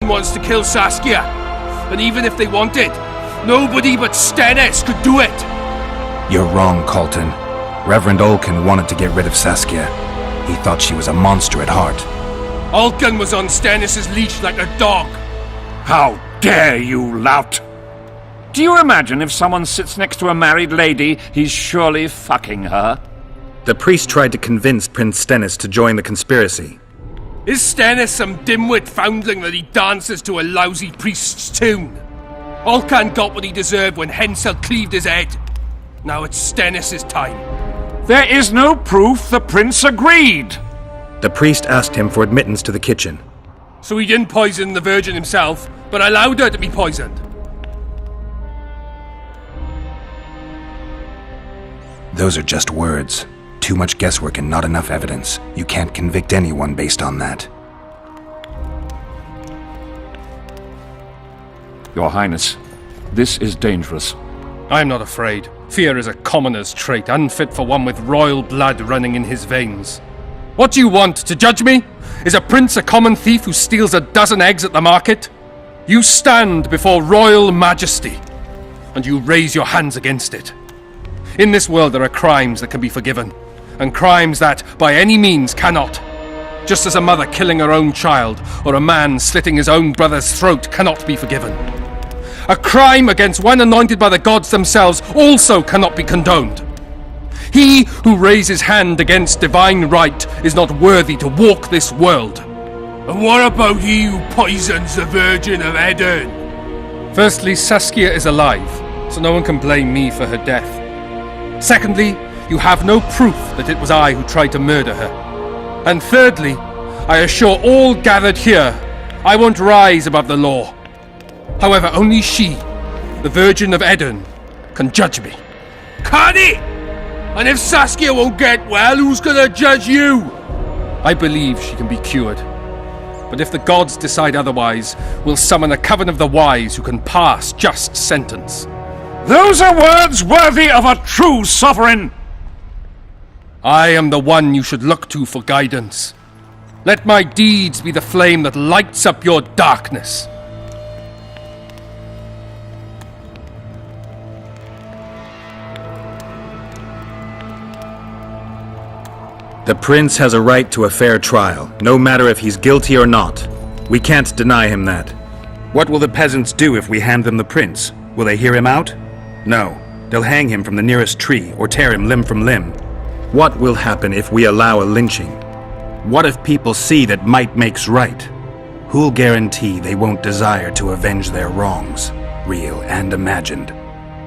Colton wants to kill Saskia. And even if they wanted, nobody but Stennis could do it. You're wrong, Colton. Reverend Olkin wanted to get rid of Saskia. He thought she was a monster at heart. Olkin was on Stennis's leash like a dog. How dare you, lout! Do you imagine if someone sits next to a married lady, he's surely fucking her? The priest tried to convince Prince Stennis to join the conspiracy. Is Stennis some dimwit foundling that he dances to a lousy priest's tune? Olcan got what he deserved when Hensel cleaved his head. Now it's Stennis's time. There is no proof the prince agreed. The priest asked him for admittance to the kitchen. So he didn't poison the Virgin himself, but allowed her to be poisoned. Those are just words. Too much guesswork and not enough evidence. You can't convict anyone based on that. Your Highness, this is dangerous. I am not afraid. Fear is a commoner's trait, unfit for one with royal blood running in his veins. What do you want, to judge me? Is a prince a common thief who steals a dozen eggs at the market? You stand before royal majesty, and you raise your hands against it. In this world there are crimes that can be forgiven, and crimes that, by any means, cannot. Just as a mother killing her own child, or a man slitting his own brother's throat cannot be forgiven. A crime against one anointed by the gods themselves also cannot be condoned. He who raises hand against divine right is not worthy to walk this world. And what about he who poisons the Virgin of Eden? Firstly, Saskia is alive, so no one can blame me for her death. Secondly, you have no proof that it was I who tried to murder her. And thirdly, I assure all gathered here, I won't rise above the law. However, only she, the Virgin of Eden, can judge me. Can he? And if Saskia won't get well, who's gonna judge you? I believe she can be cured. But if the gods decide otherwise, we'll summon a coven of the wise who can pass just sentence. Those are words worthy of a true sovereign! I am the one you should look to for guidance. Let my deeds be the flame that lights up your darkness. The prince has a right to a fair trial, no matter if he's guilty or not. We can't deny him that. What will the peasants do if we hand them the prince? Will they hear him out? No. They'll hang him from the nearest tree or tear him limb from limb. What will happen if we allow a lynching? What if people see that might makes right? Who'll guarantee they won't desire to avenge their wrongs, real and imagined?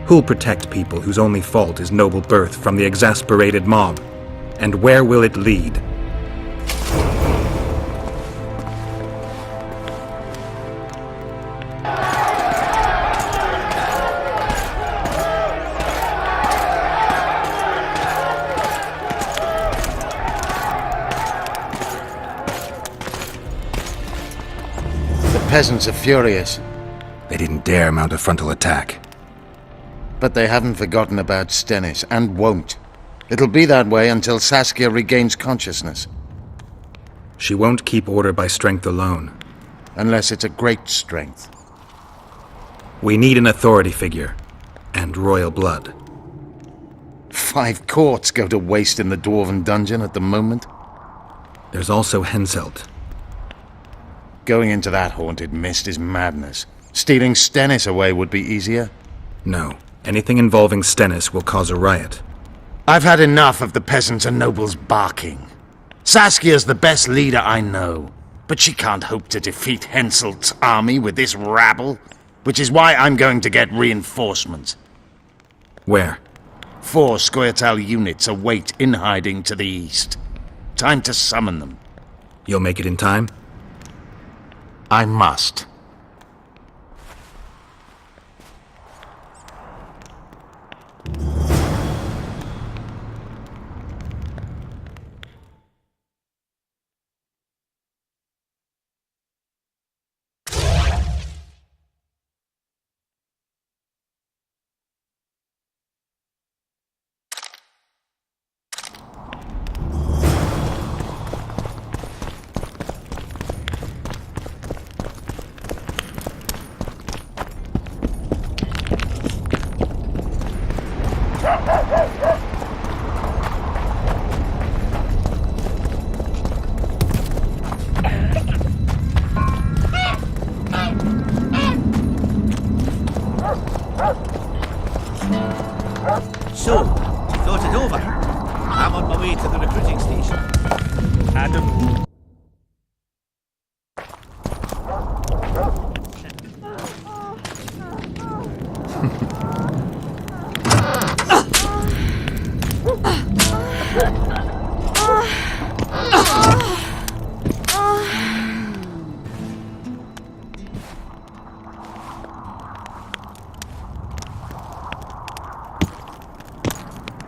Who'll protect people whose only fault is noble birth from the exasperated mob? And where will it lead? The peasants are furious. They didn't dare mount a frontal attack. But they haven't forgotten about Stennis, and won't. It'll be that way until Saskia regains consciousness. She won't keep order by strength alone. Unless it's a great strength. We need an authority figure. And royal blood. 5 courts go to waste in the Dwarven dungeon at the moment. There's also Henselt. Going into that haunted mist is madness. Stealing Stennis away would be easier. No. Anything involving Stennis will cause a riot. I've had enough of the peasants and nobles barking. Saskia's the best leader I know, but she can't hope to defeat Henselt's army with this rabble, which is why I'm going to get reinforcements. Where? 4 Scoia'tael units await in hiding to the east. Time to summon them. You'll make it in time? I must.